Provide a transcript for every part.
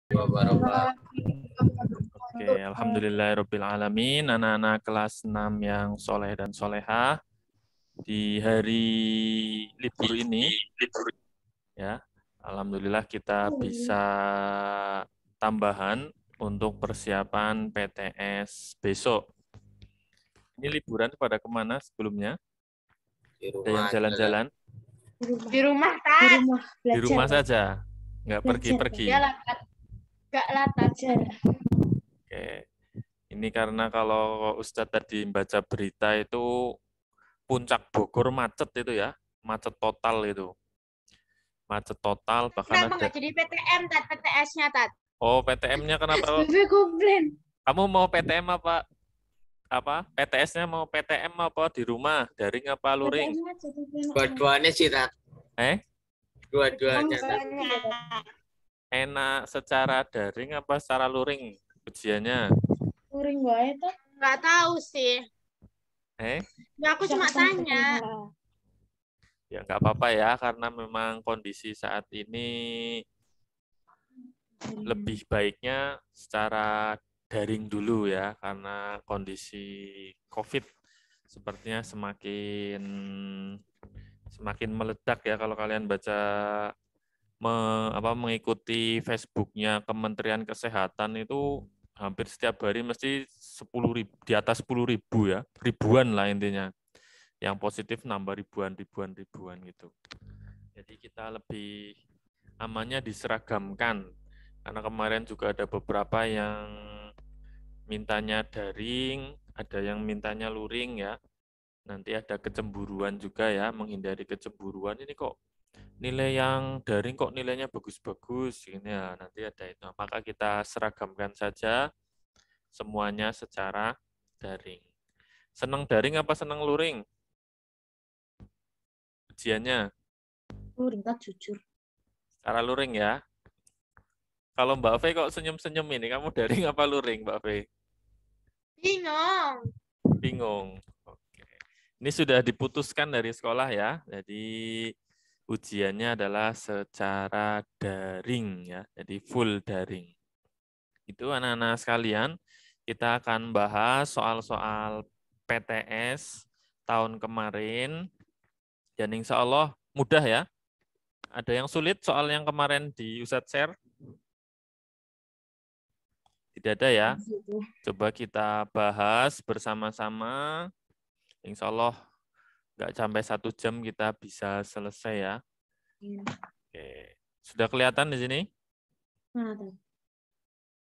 Oke, alhamdulillahirabbil alamin. Anak-anak kelas 6 yang soleh dan solehah di hari libur ini ya, alhamdulillah kita bisa tambahan untuk persiapan PTS besok. Ini liburan pada kemana sebelumnya? Ada yang jalan-jalan? Di rumah, Tat. Di rumah saja, nggak pergi-pergi. Nggak lah, belajar. Oke. Ini karena kalau Ustadz tadi baca berita itu Puncak Bogor macet itu ya, macet total itu. Macet total bahkan Kenapa ada. nggak jadi PTM, Tat? PTS-nya, Tat. Oh, PTM-nya kenapa? komplain. Kamu mau PTM apa? PTS-nya mau PTM apa di rumah? Daring apa luring? Dua-duanya sih, Tat. Dua-duanya. Enak secara daring apa secara luring ujiannya? Luring wae, Tat. Nggak tahu sih. Ya, aku cuma tanya. Ya nggak apa-apa ya, karena memang kondisi saat ini lebih baiknya secara daring dulu ya, karena kondisi COVID sepertinya semakin meledak ya. Kalau kalian baca mengikuti Facebooknya Kementerian Kesehatan itu hampir setiap hari mesti 10.000, di atas 10.000 ya, ribuan lah intinya. Yang positif nambah ribuan gitu. Jadi kita lebih amannya diseragamkan. Karena kemarin juga ada beberapa yang mintanya daring, ada yang mintanya luring ya. Nanti ada kecemburuan juga ya, menghindari kecemburuan. Ini kok nilai yang daring kok nilainya bagus-bagus ini ya, nanti ada itu. Maka kita seragamkan saja semuanya secara daring. Senang daring apa senang luring? Ujiannya? Luring, Tat, jujur. Secara luring ya. Kalau Mbak Fe kok senyum-senyum ini, kamu daring apa luring, Mbak Fe? Bingung. Bingung. Oke. Ini sudah diputuskan dari sekolah ya. Jadi ujiannya adalah secara daring ya. Jadi full daring. Itu anak-anak sekalian, kita akan bahas soal-soal PTS tahun kemarin. Dan insya Allah mudah ya. Ada yang sulit soal yang kemarin di Ustadz share? Tidak ada ya. Coba kita bahas bersama-sama. Insya Allah nggak sampai 1 jam kita bisa selesai ya. Oke. Sudah kelihatan di sini?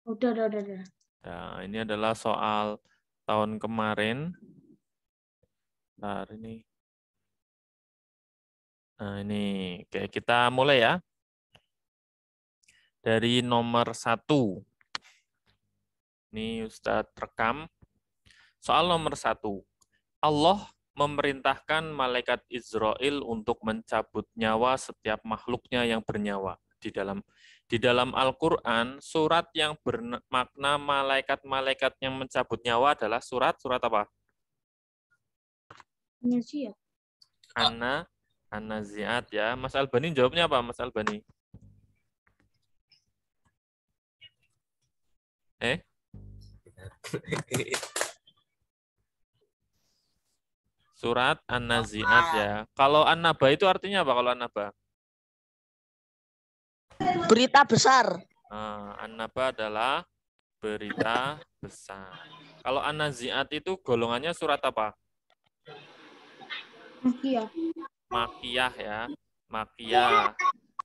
Udah. Nah, ini adalah soal tahun kemarin. Nah, ini. Nah, ini. Oke, kita mulai ya. Dari nomor 1. Ini Ustadz rekam. Soal nomor 1. Allah memerintahkan malaikat Israel untuk mencabut nyawa setiap makhluknya yang bernyawa. Di dalam Al-Quran, surat yang bermakna malaikat-malaikat yang mencabut nyawa adalah surat apa? An-Nazi'at ya. Mas Albani jawabnya apa, Mas Albani? Surat An-Nazi'at ya. Kalau An-Naba itu artinya apa kalau An-Naba? Berita besar. An-Naba adalah berita besar. Kalau An-Nazi'at itu golongannya surat apa? Makiyah. Makiyah ya. Makiyah.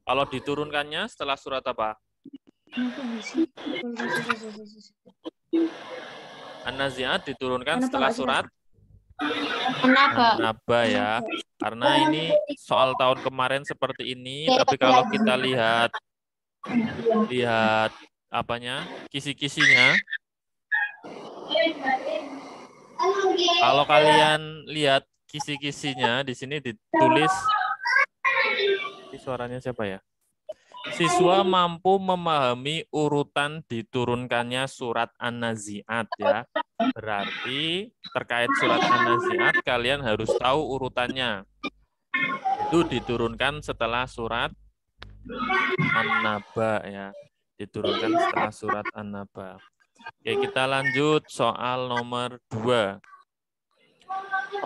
Kalau diturunkannya setelah surat apa? An-Nazi'at diturunkan setelah surat An-Naba ya. Karena ini soal tahun kemarin seperti ini, tapi kalau kita lihat kisi-kisinya. Kalau kalian lihat kisi-kisinya di sini ditulis, ini suaranya siapa ya? Siswa mampu memahami urutan diturunkannya surat An-Nazi'at ya. Berarti terkait surat An-Nazi'at kalian harus tahu urutannya. Itu diturunkan setelah surat An-Naba ya. Diturunkan setelah surat An-Naba. Oke, kita lanjut soal nomor 2.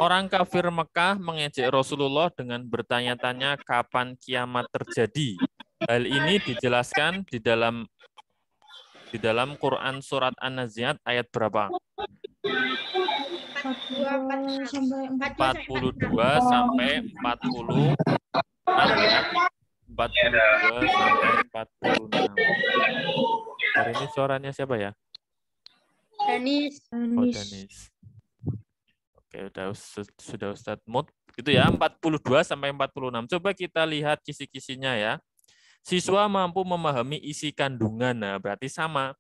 Orang kafir Mekah mengejek Rasulullah dengan bertanya-tanya kapan kiamat terjadi. Hal ini dijelaskan di dalam Quran surat An-Nazi'at ayat berapa? 42 sampai 46 ya. 42 sampai 46. Hari ini suaranya siapa ya? Danis. Oh, Danis. Oke, sudah Ustadz Mut. Itu ya, 42 sampai 46. Coba kita lihat kisi-kisinya ya. Siswa mampu memahami isi kandungan. Nah, berarti sama.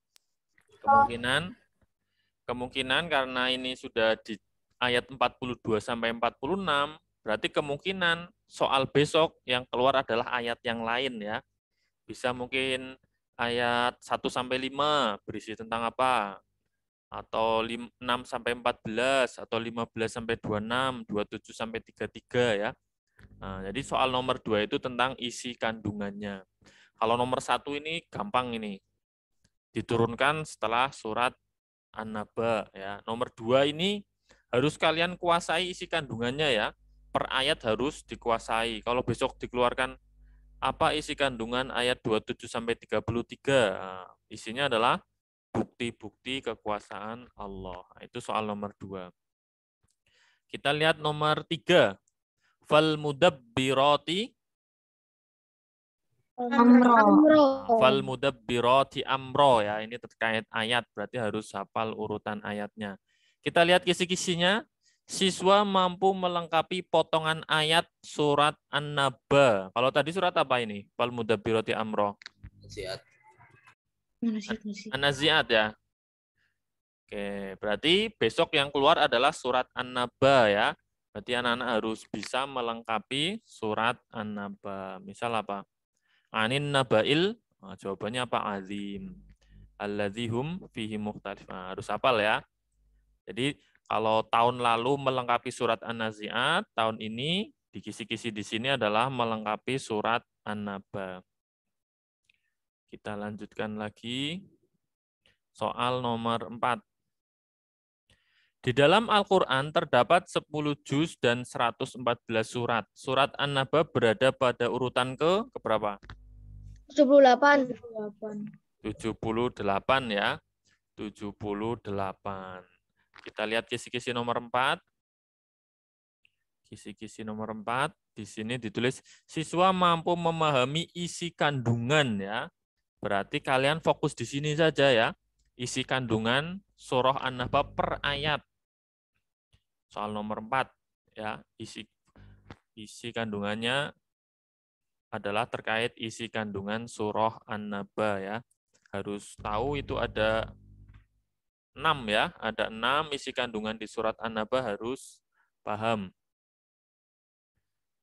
Kemungkinan karena ini sudah di ayat 42 sampai 46, berarti kemungkinan soal besok yang keluar adalah ayat yang lain ya. Bisa mungkin ayat 1 sampai 5 berisi tentang apa? Atau 6 sampai 14 atau 15 sampai 26, 27 sampai 33 ya. Nah, jadi soal nomor 2 itu tentang isi kandungannya. Kalau nomor 1 ini gampang ini. Diturunkan setelah surat An-Naba ya. Nomor 2 ini harus kalian kuasai isi kandungannya ya. Per ayat harus dikuasai. Kalau besok dikeluarkan apa isi kandungan ayat 27 sampai 33? Nah, isinya adalah bukti-bukti kekuasaan Allah. Itu soal nomor 2. Kita lihat nomor 3. Fal mudabbirati amro. Fal mudabbirati amro ya. Ini terkait ayat, berarti harus hafal urutan ayatnya. Kita lihat kisi-kisinya. Siswa mampu melengkapi potongan ayat surat An-Naba. Kalau tadi surat apa ini? Fal mudabbirati amro. An-Nazi'at ya. Oke, berarti besok yang keluar adalah surat An-Naba ya. Berarti anak-anak harus bisa melengkapi surat An-Naba. Misal apa? Anin nabail, jawabannya apa? Azim. Alladzihum fihi mukhtalif. Harus hafal ya. Jadi kalau tahun lalu melengkapi surat An-Nazi'at, tahun ini di kisi-kisi di sini adalah melengkapi surat An-Naba. Kita lanjutkan lagi. Soal nomor 4. Di dalam Al-Quran terdapat 10 juz dan 114 surat. Surat An-Naba berada pada urutan ke berapa? 78. 78 ya. 78. Kita lihat kisi-kisi nomor 4. Kisi-kisi nomor 4. Di sini ditulis, siswa mampu memahami isi kandungan ya. Berarti kalian fokus di sini saja ya. Isi kandungan surah An-Naba per ayat. Soal nomor 4 ya, isi kandungannya adalah terkait isi kandungan surah An-Naba ya. Harus tahu itu ada 6 ya, ada 6 isi kandungan di surat An-Naba, harus paham.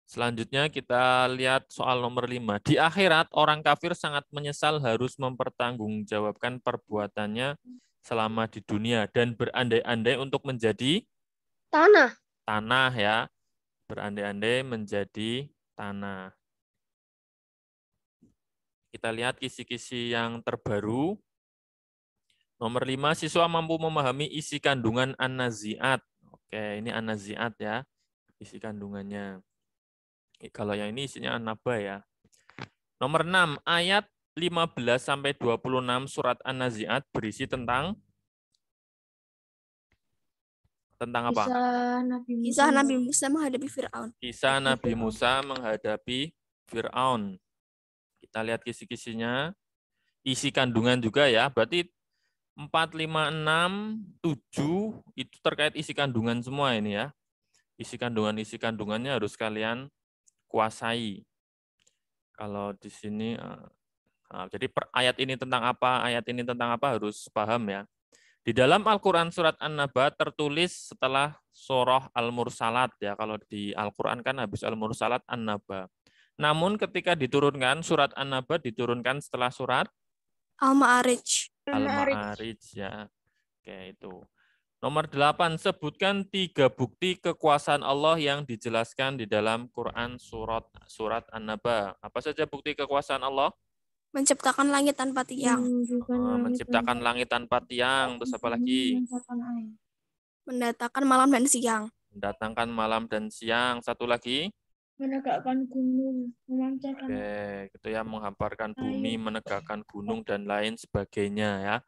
Selanjutnya kita lihat soal nomor 5. Di akhirat orang kafir sangat menyesal harus mempertanggungjawabkan perbuatannya selama di dunia dan berandai-andai untuk menjadi tanah ya. Berandai-andai menjadi tanah. Kita lihat kisi-kisi yang terbaru. Nomor 5, siswa mampu memahami isi kandungan An-Nazi'at. Oke, ini An-Nazi'at ya. Isi kandungannya. Kalau yang ini isinya An-Naba ya. Nomor 6, ayat 15 sampai 26 surat An-Nazi'at berisi tentang apa? Kisah Nabi Musa menghadapi Fir'aun. Kisah Nabi Musa menghadapi Fir'aun. Kita lihat kisi-kisinya. Isi kandungan juga ya. Berarti 4, 5, 6, 7 itu terkait isi kandungan semua ini ya. Isi kandungannya harus kalian kuasai. Kalau di sini, jadi per ayat ini tentang apa harus paham ya. Di dalam Al-Quran surat An-Naba tertulis setelah surah Al-Mursalat ya. Kalau di Al-Quran kan habis Al-Mursalat An-Naba. Namun ketika diturunkan surat An-Naba diturunkan setelah surat Al-Ma'arij. Al-Ma'arij ya. Oke, itu. Nomor 8, sebutkan 3 bukti kekuasaan Allah yang dijelaskan di dalam Quran surat An-Naba. Apa saja bukti kekuasaan Allah? Menciptakan langit tanpa tiang. Menciptakan langit tanpa tiang. Terus apa lagi? Mendatangkan malam dan siang. Mendatangkan malam dan siang. Satu lagi? Menegakkan gunung. Memancarkan. Oke, itu ya, menghamparkan bumi, menegakkan gunung, dan lain sebagainya ya.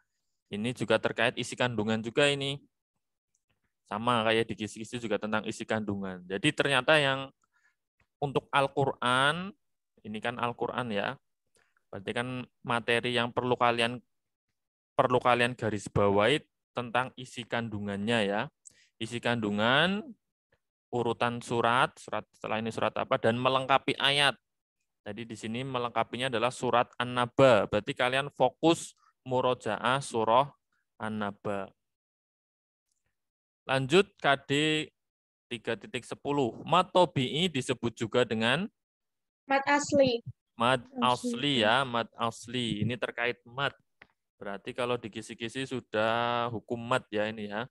Ini juga terkait isi kandungan juga ini. Sama kayak di kisi-kisi juga tentang isi kandungan. Jadi ternyata yang untuk Al-Quran, ini kan Al-Quran ya, berarti kan materi yang perlu kalian garis bawahi tentang isi kandungannya ya. Isi kandungan, urutan surat setelah ini surat apa, dan melengkapi ayat. Jadi di sini melengkapinya adalah surat An-Naba. Berarti kalian fokus murojaah surah An-Naba. Lanjut KD 3.10. Mad tobi'i disebut juga dengan Mad asli. Mad asli ya, mad asli. Ini terkait mad. Berarti kalau di kisi-kisi sudah hukum mad ya ini ya.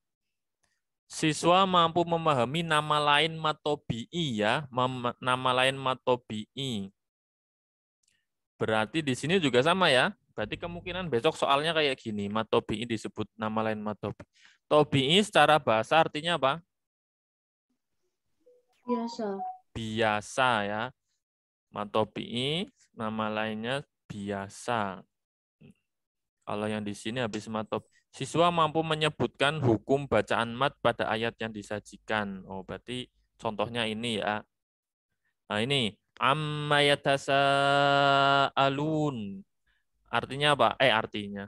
Siswa mampu memahami nama lain mad tobi'i ya, nama lain mad tobi'i. Berarti di sini juga sama ya. Berarti kemungkinan besok soalnya kayak gini, mad tobi'i disebut nama lain mad tobi'i. Tobi'i secara bahasa artinya apa? Biasa. Biasa ya. Mad tobi'i nama lainnya biasa. Kalau yang di sini habis mad tobi'i. Siswa mampu menyebutkan hukum bacaan mad pada ayat yang disajikan. Oh, berarti contohnya ini ya. Nah, ini amma yatasaalun. Artinya apa? Artinya.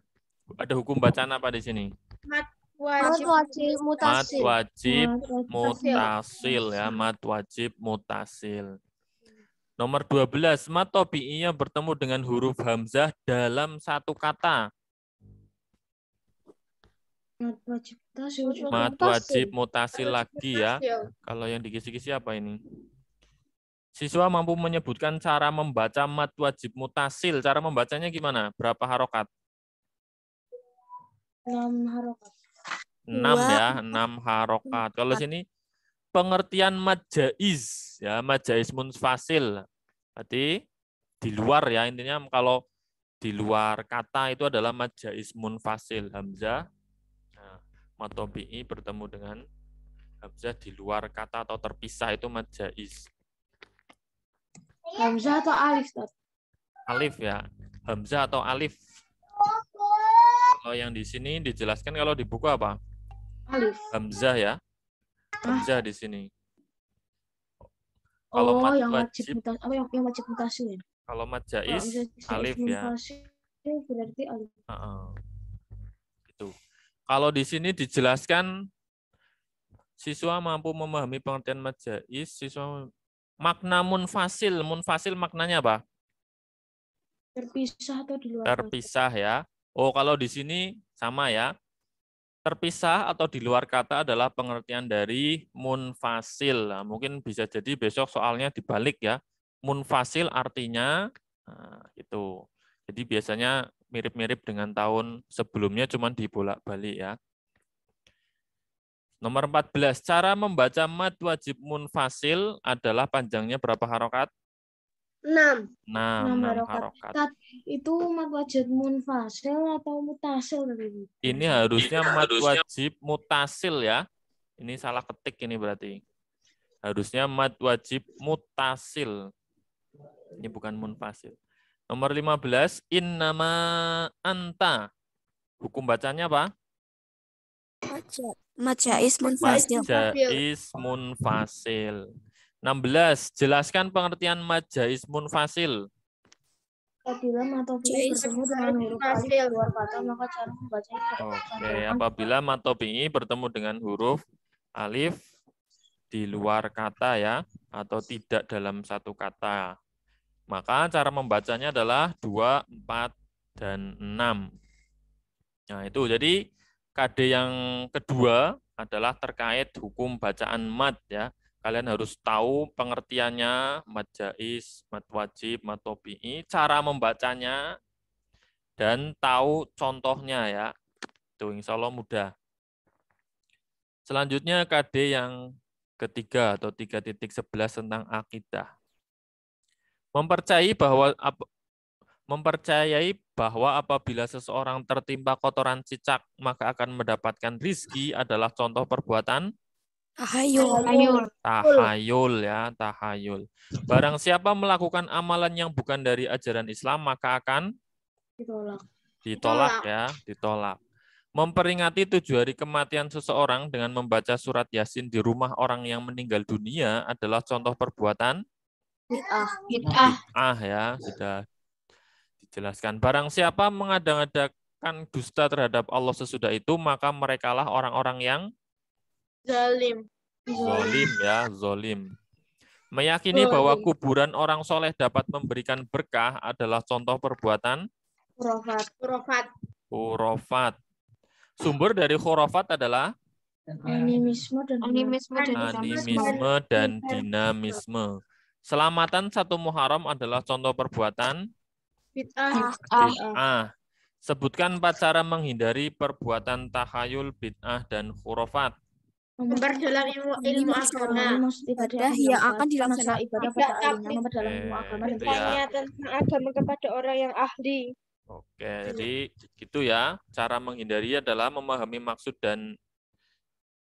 Ada hukum bacaan apa di sini? Mad wajib mutasil. Mad wajib mutasil ya, mad wajib mutasil. Nomor 12, mad tobi'iyah bertemu dengan huruf hamzah dalam satu kata. Mad wajib mutasil lagi ya. Kalau yang di kisi-kisi apa ini? Siswa mampu menyebutkan cara membaca mad wajib mutasil. Cara membacanya gimana? Berapa harokat? 6 harokat. 6 ya, 6 harokat. Kalau sini pengertian mad jaiz ya, mad jaiz munfasil. Berarti di luar ya, intinya kalau di luar kata itu adalah mad jaiz munfasil, hamzah. Nah, mad tobi'i bertemu dengan hamzah di luar kata atau terpisah itu mad jaiz. Hamzah atau alif, Tad? Alif ya, hamzah atau alif. Kalau yang di sini dijelaskan kalau di buku apa? Alif. Hamzah ya. Hamzah di sini. Kalau mad wajib mutasi ya? Kalau mad jaiz alif ya. Berarti alif. Gitu. Kalau di sini dijelaskan siswa mampu memahami pengertian mad jaiz, siswa makna munfasil. Munfasil maknanya apa? Terpisah atau di luar terpisah kata. Ya. Oh, kalau di sini sama ya. Terpisah atau di luar kata adalah pengertian dari munfasil. Nah, mungkin bisa jadi besok soalnya dibalik ya. Munfasil artinya itu. Jadi biasanya mirip-mirip dengan tahun sebelumnya, cuman dibolak-balik ya. Nomor 14, cara membaca mad wajib munfasil adalah panjangnya berapa harokat? 6 harokat. Itu mad wajib munfasil atau mutasil? Ini harusnya mad wajib mutasil ya. Ini salah ketik ini berarti. Harusnya mad wajib mutasil. Ini bukan munfasil. Nomor 15, innama anta. Hukum bacanya apa? Mad jaiz munfasil. Mad jaiz munfasil. 16. Jelaskan pengertian mad jaiz munfasil. Apabila mad tobi'i bertemu dengan huruf alif di luar kata, maka cara membacanya. Oke, apabila mad tobi'i bertemu dengan huruf alif di luar kata ya, atau tidak dalam satu kata, maka cara membacanya adalah 2, 4, dan 6. Nah, itu jadi KD yang kedua adalah terkait hukum bacaan mad ya. Kalian harus tahu pengertiannya, mad jaiz, mad wajib, mad tobi'i, cara membacanya, dan tahu contohnya ya. Itu insya Allah mudah. Selanjutnya KD yang ketiga atau 3.11 tentang akidah. Mempercayai bahwa apabila seseorang tertimpa kotoran cicak, maka akan mendapatkan rizki adalah contoh perbuatan Tahayul. tahayul ya, tahayul. Barang siapa melakukan amalan yang bukan dari ajaran Islam, maka akan ditolak ya, ditolak. Memperingati 7 hari kematian seseorang dengan membaca surat Yasin di rumah orang yang meninggal dunia adalah contoh perbuatan bid'ah ya, sudah dijelaskan. Barang siapa mengada-ngadakan dusta terhadap Allah sesudah itu, maka merekalah orang-orang yang Zalim. zolim ya, zolim. Meyakini bahwa kuburan orang soleh dapat memberikan berkah adalah contoh perbuatan khurafat. Sumber dari khurafat adalah Animisme dan dinamisme. Selamatan 1 Muharram adalah contoh perbuatan bid'ah. Sebutkan 4 cara menghindari perbuatan tahayul, bid'ah, dan khurafat. Memperdalam ilmu agama. Ibadah yang akan dilaksanakan Ibadah pada ahlinya. Memperdalam ilmu agama. Bertanya tentang agama kepada orang yang ahli. Oke, jadi gitu ya. Cara menghindari adalah memahami maksud dan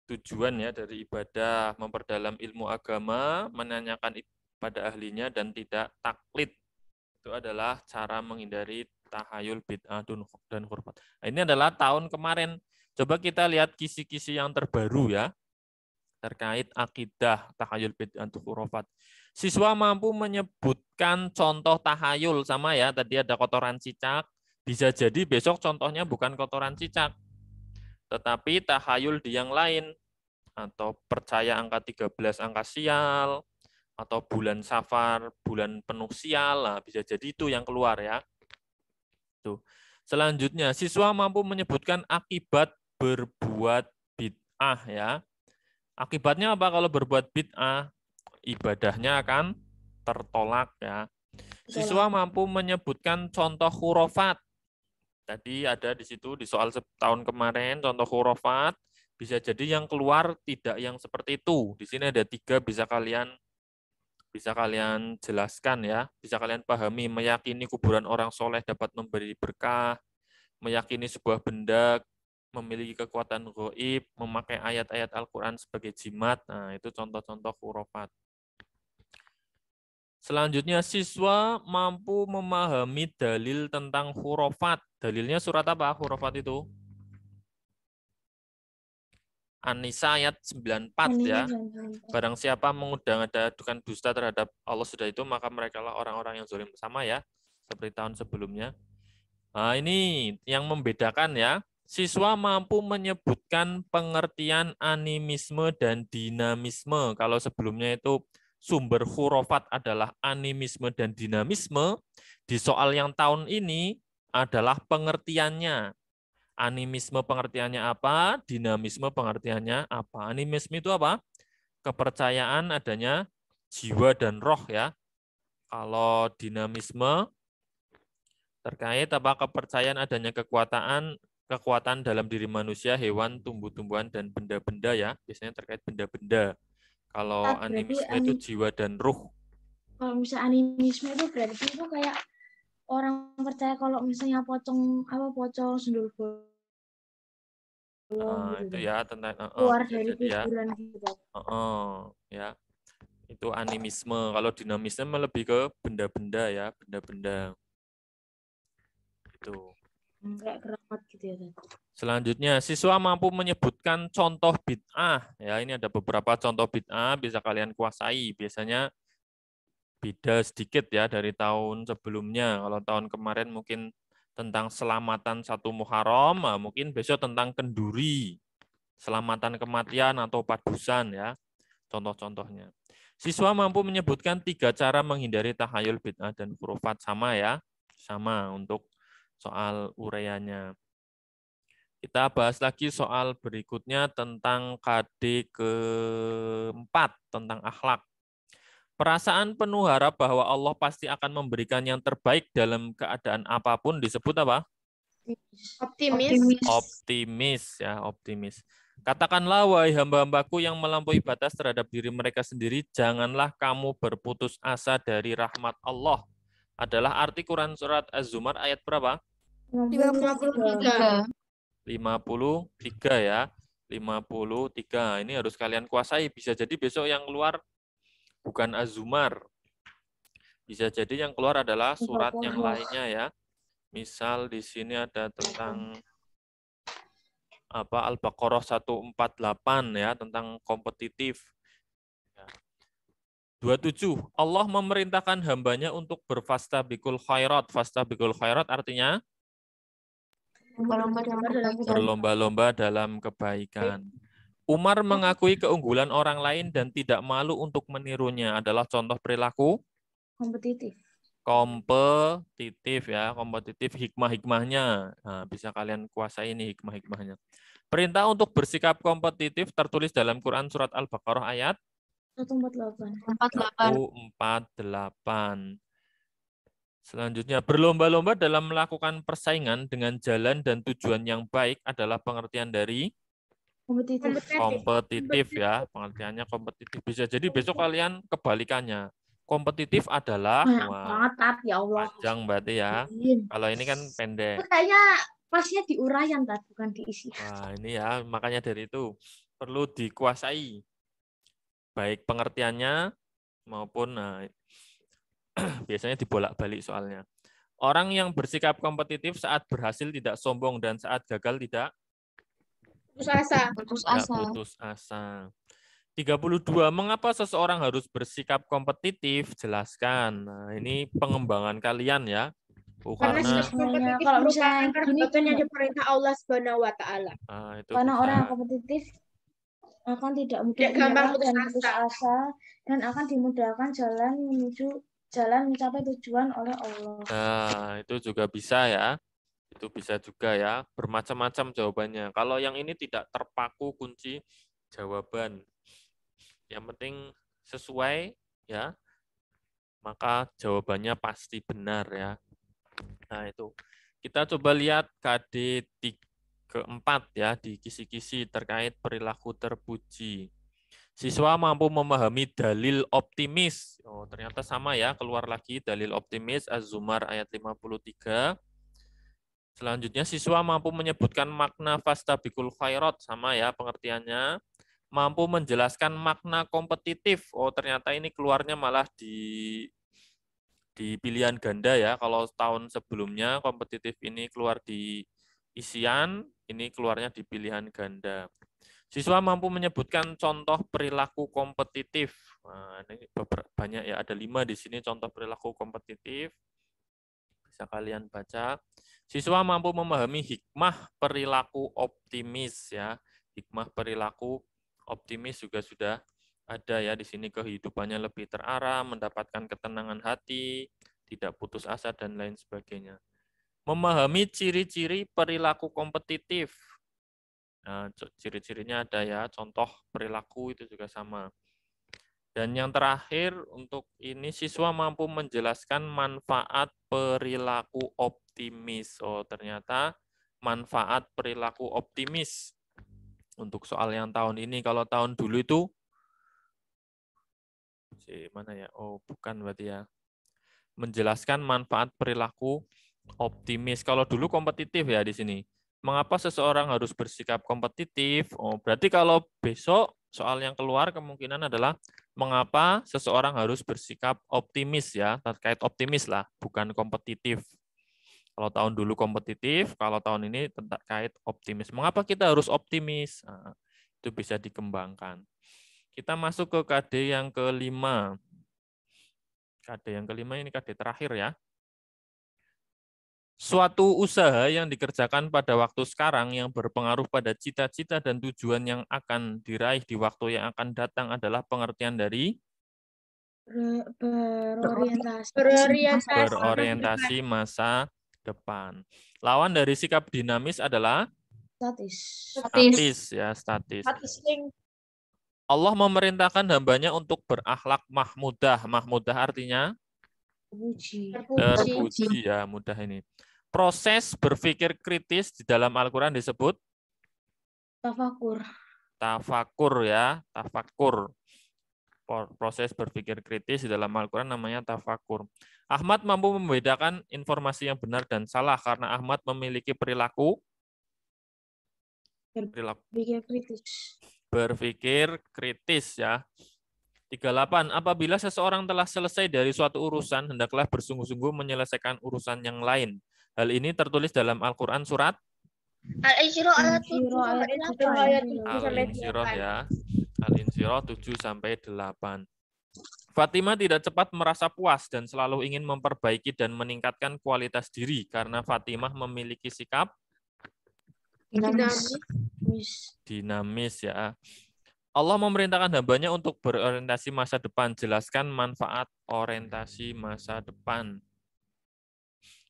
tujuan ya dari ibadah, memperdalam ilmu agama, menanyakan pada ahlinya, dan tidak taklid. Itu adalah cara menghindari tahayul, bid'ah, dan khurafat. Nah, ini adalah tahun kemarin. Coba kita lihat kisi-kisi yang terbaru ya, terkait akidah tahayul, bid'ah, dan khurafat. Siswa mampu menyebutkan contoh tahayul, sama ya, tadi ada kotoran cicak, bisa jadi besok contohnya bukan kotoran cicak, tetapi tahayul di yang lain, atau percaya angka 13 angka sial, atau bulan Safar, bulan penuh sial, nah, bisa jadi itu yang keluar ya. Tuh. Selanjutnya, siswa mampu menyebutkan akibat berbuat bid'ah ya. Akibatnya apa kalau berbuat bid'ah? Ibadahnya akan tertolak ya. Siswa mampu menyebutkan contoh khurafat. Tadi ada di situ di soal tahun kemarin contoh khurafat, bisa jadi yang keluar tidak yang seperti itu. Di sini ada 3, bisa kalian jelaskan ya, bisa kalian pahami. Meyakini kuburan orang soleh dapat memberi berkah, meyakini sebuah benda memiliki kekuatan gaib, memakai ayat-ayat Al-Quran sebagai jimat. Nah, itu contoh-contoh khurafat. Selanjutnya, siswa mampu memahami dalil tentang khurafat. Dalilnya surat apa khurafat itu? An-Nisa ayat 94 ya. Barang siapa mengada-ngadakan dusta terhadap Allah sudah itu, maka merekalah orang-orang yang zalim, sama ya, seperti tahun sebelumnya. Nah, ini yang membedakan ya. Siswa mampu menyebutkan pengertian animisme dan dinamisme. Kalau sebelumnya itu sumber khurafat adalah animisme dan dinamisme, di soal yang tahun ini adalah pengertiannya. Animisme pengertiannya apa? Dinamisme pengertiannya apa? Animisme itu apa? Kepercayaan adanya jiwa dan roh ya. Kalau dinamisme terkait apa? Kepercayaan adanya kekuatan dalam diri manusia, hewan, tumbuh-tumbuhan, dan benda-benda ya. Biasanya terkait benda-benda. Kalau animisme itu jiwa dan ruh. Kalau misalnya animisme itu berarti itu kayak orang percaya kalau misalnya pocong sundul bolong itu ya tentang keluar dari kuburan ya. Gitu. Ya. Itu animisme. Kalau dinamisme lebih ke benda-benda ya, benda-benda. Itu. Kayak keramat gitu ya. Selanjutnya, siswa mampu menyebutkan contoh bid'ah. Ya, ini ada beberapa contoh bid'ah bisa kalian kuasai. Biasanya beda sedikit ya dari tahun sebelumnya. Kalau tahun kemarin mungkin tentang selamatan 1 Muharram, mungkin besok tentang kenduri, selamatan kematian atau padusan ya. Contoh-contohnya. Siswa mampu menyebutkan 3 cara menghindari tahayul, bid'ah, dan khurafat, sama ya. Sama untuk soal uraiannya. Kita bahas lagi soal berikutnya tentang KD keempat, tentang akhlak. Perasaan penuh harap bahwa Allah pasti akan memberikan yang terbaik dalam keadaan apapun disebut apa? Optimis ya, optimis. Katakanlah, wahai hamba-hambaku yang melampaui batas terhadap diri mereka sendiri, janganlah kamu berputus asa dari rahmat Allah. adalah arti Quran surat Az-Zumar ayat berapa? 53. 53 ya. 53. Ini harus kalian kuasai. Bisa jadi besok yang keluar bukan Az-Zumar. Bisa jadi yang keluar adalah surat yang lainnya ya. Misal di sini ada tentang apa Al-Baqarah 148 ya, tentang kompetitif. 27. Allah memerintahkan hambanya untuk berfastabikul khairat. Fastabikul khairat artinya berlomba-lomba dalam kebaikan. Umar mengakui keunggulan orang lain dan tidak malu untuk menirunya adalah contoh perilaku kompetitif ya, kompetitif hikmah-hikmahnya. Nah, bisa kalian kuasai ini hikmah-hikmahnya. Perintah untuk bersikap kompetitif tertulis dalam Quran surat Al-Baqarah ayat 148. Selanjutnya, berlomba-lomba dalam melakukan persaingan dengan jalan dan tujuan yang baik adalah pengertian dari kompetitif ya. Pengertiannya kompetitif. Bisa jadi besok kalian kebalikannya. Kompetitif adalah ya Allah. panjang berarti ya. Kalau ini kan pendek. Kayaknya pasnya di uraian bukan diisi. Wah, ini ya, makanya dari itu perlu dikuasai baik pengertiannya maupun biasanya dibolak-balik soalnya. Orang yang bersikap kompetitif saat berhasil tidak sombong dan saat gagal tidak putus asa. 32. Mengapa seseorang harus bersikap kompetitif? Jelaskan. Nah, ini pengembangan kalian ya. Karena kalau misalnya gini ada perintah Allah Subhanahu wa taala. Karena bisa. Orang yang kompetitif akan tidak mudah menyerah dan putus asa dan akan dimudahkan jalan mencapai tujuan oleh Allah. Nah, itu juga bisa ya. Itu bisa juga ya. Bermacam-macam jawabannya. Kalau yang ini tidak terpaku kunci jawaban. Yang penting sesuai ya. Maka jawabannya pasti benar ya. Nah, itu. Kita coba lihat KD keempat ya di kisi-kisi terkait perilaku terpuji. Siswa mampu memahami dalil optimis. Oh, ternyata sama ya, keluar lagi dalil optimis Az-Zumar ayat 53. Selanjutnya siswa mampu menyebutkan makna fastabikul khairat, sama ya pengertiannya. Mampu menjelaskan makna kompetitif. Oh, ternyata ini keluarnya malah di pilihan ganda ya. Kalau tahun sebelumnya kompetitif ini keluar di isian, ini keluarnya di pilihan ganda. Siswa mampu menyebutkan contoh perilaku kompetitif. Nah, ini banyak ya, ada 5 di sini contoh perilaku kompetitif. Bisa kalian baca. Siswa mampu memahami hikmah perilaku optimis ya. Hikmah perilaku optimis juga sudah ada ya di sini, kehidupannya lebih terarah, mendapatkan ketenangan hati, tidak putus asa dan lain sebagainya. Memahami ciri-ciri perilaku kompetitif. Nah, ciri-cirinya ada ya, contoh perilaku itu juga sama. Dan yang terakhir untuk ini siswa mampu menjelaskan manfaat perilaku optimis. Oh, ternyata manfaat perilaku optimis untuk soal yang tahun ini. Kalau tahun dulu itu mana ya? Oh, bukan berarti ya. Menjelaskan manfaat perilaku optimis. Kalau dulu kompetitif ya di sini. Mengapa seseorang harus bersikap kompetitif? Oh, berarti kalau besok soal yang keluar kemungkinan adalah mengapa seseorang harus bersikap optimis ya, terkait optimis lah, bukan kompetitif. Kalau tahun dulu kompetitif, kalau tahun ini terkait optimis. Mengapa kita harus optimis? Nah, itu bisa dikembangkan. Kita masuk ke KD yang kelima. KD yang kelima ini KD terakhir ya. Suatu usaha yang dikerjakan pada waktu sekarang yang berpengaruh pada cita-cita dan tujuan yang akan diraih di waktu yang akan datang adalah pengertian dari berorientasi masa depan. Lawan dari sikap dinamis adalah statis ya, statis. Allah memerintahkan hambanya untuk berakhlak mahmudah. Mahmudah artinya terpuji ya, mudah ini. Proses berpikir kritis di dalam Al-Quran disebut tafakur. Tafakur ya, tafakur. Proses berpikir kritis di dalam Al-Quran namanya tafakur. Ahmad mampu membedakan informasi yang benar dan salah karena Ahmad memiliki perilaku berpikir kritis ya. 38. Apabila seseorang telah selesai dari suatu urusan, hendaklah bersungguh-sungguh menyelesaikan urusan yang lain. Hal ini tertulis dalam Al-Quran surat Al-Insyirah ayat 7 ya. Al-Insyirah 7-8. Fatimah tidak cepat merasa puas dan selalu ingin memperbaiki dan meningkatkan kualitas diri karena Fatimah memiliki sikap dinamis ya. Allah memerintahkan hambanya untuk berorientasi masa depan. Jelaskan manfaat orientasi masa depan.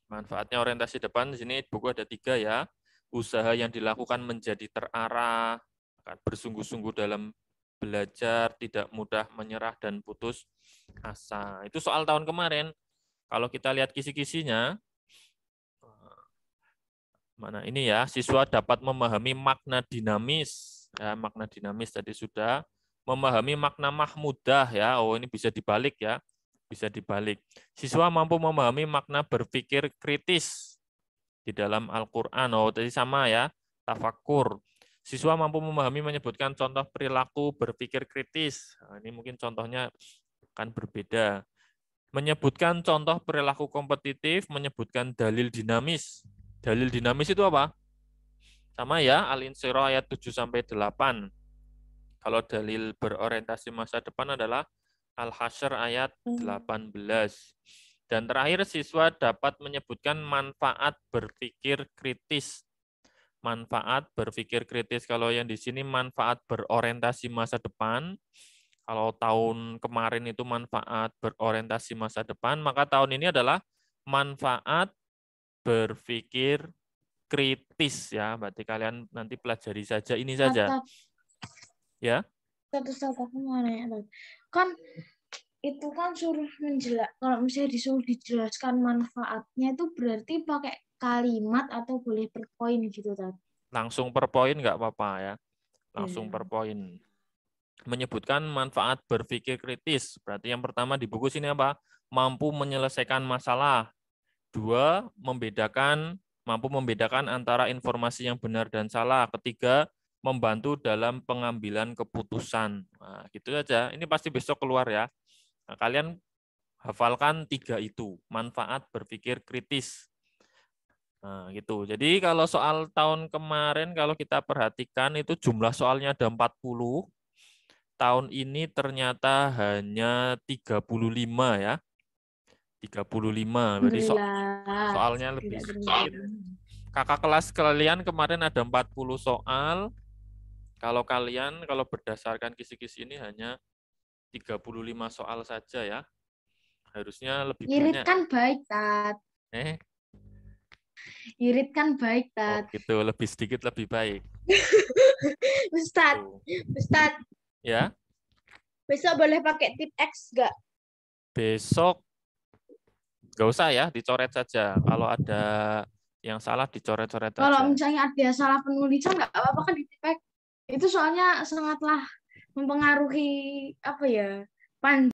Manfaatnya orientasi depan di sini buku ada 3 ya. Usaha yang dilakukan menjadi terarah, bersungguh-sungguh dalam belajar, tidak mudah menyerah dan putus asa. Itu soal tahun kemarin. Kalau kita lihat kisi-kisinya, mana ini ya, siswa dapat memahami makna dinamis. Ya, makna dinamis tadi sudah. Memahami makna mahmudah ya. Oh, ini bisa dibalik ya. Bisa dibalik. Siswa mampu memahami makna berpikir kritis di dalam Al-Qur'an. Oh, tadi sama ya. Tafakkur. Siswa mampu memahami menyebutkan contoh perilaku berpikir kritis. Nah, ini mungkin contohnya akan berbeda. Menyebutkan contoh perilaku kompetitif, menyebutkan dalil dinamis. Dalil dinamis itu apa? Sama ya, Al-Insyirah ayat 7-8. Kalau dalil berorientasi masa depan adalah Al-Hasyr ayat 18. Dan terakhir, siswa dapat menyebutkan manfaat berpikir kritis. Manfaat berpikir kritis. Kalau yang di sini manfaat berorientasi masa depan. Kalau tahun kemarin itu manfaat berorientasi masa depan, maka tahun ini adalah manfaat berpikir kritis ya. Berarti kalian nanti pelajari saja ini saja. Ya. Satu-satu aku mau nanya. Kan itu kan suruh kalau misalnya disuruh dijelaskan manfaatnya itu berarti pakai kalimat atau boleh per poin gitu tadi. Langsung per poin nggak apa-apa ya. Langsung per poin. Menyebutkan manfaat berpikir kritis. Berarti yang pertama di buku sini apa? Mampu menyelesaikan masalah. 2, mampu membedakan antara informasi yang benar dan salah. 3, membantu dalam pengambilan keputusan. Nah, gitu saja. Ini pasti besok keluar ya. Nah, kalian hafalkan 3 itu. Manfaat berpikir kritis. Nah, gitu. Jadi kalau soal tahun kemarin kalau kita perhatikan itu jumlah soalnya ada 40. Tahun ini ternyata hanya 35 ya. 35. Berarti soalnya lebih sedikit. Kakak kelas kalian kemarin ada 40 soal. Kalau kalian kalau berdasarkan kisi-kisi ini hanya 35 soal saja ya. Harusnya lebih Irit banyak. Kan baik, Tat. Irit kan baik, Tat. Oh, gitu, lebih sedikit lebih baik. Ustadz. Ya. Besok boleh pakai tip X nggak? Besok nggak usah ya, dicoret saja. Kalau ada yang salah dicoret-coret saja. Kalau misalnya ada salah penulisan nggak apa-apa kan di tip X. Itu soalnya sangatlah mempengaruhi apa ya?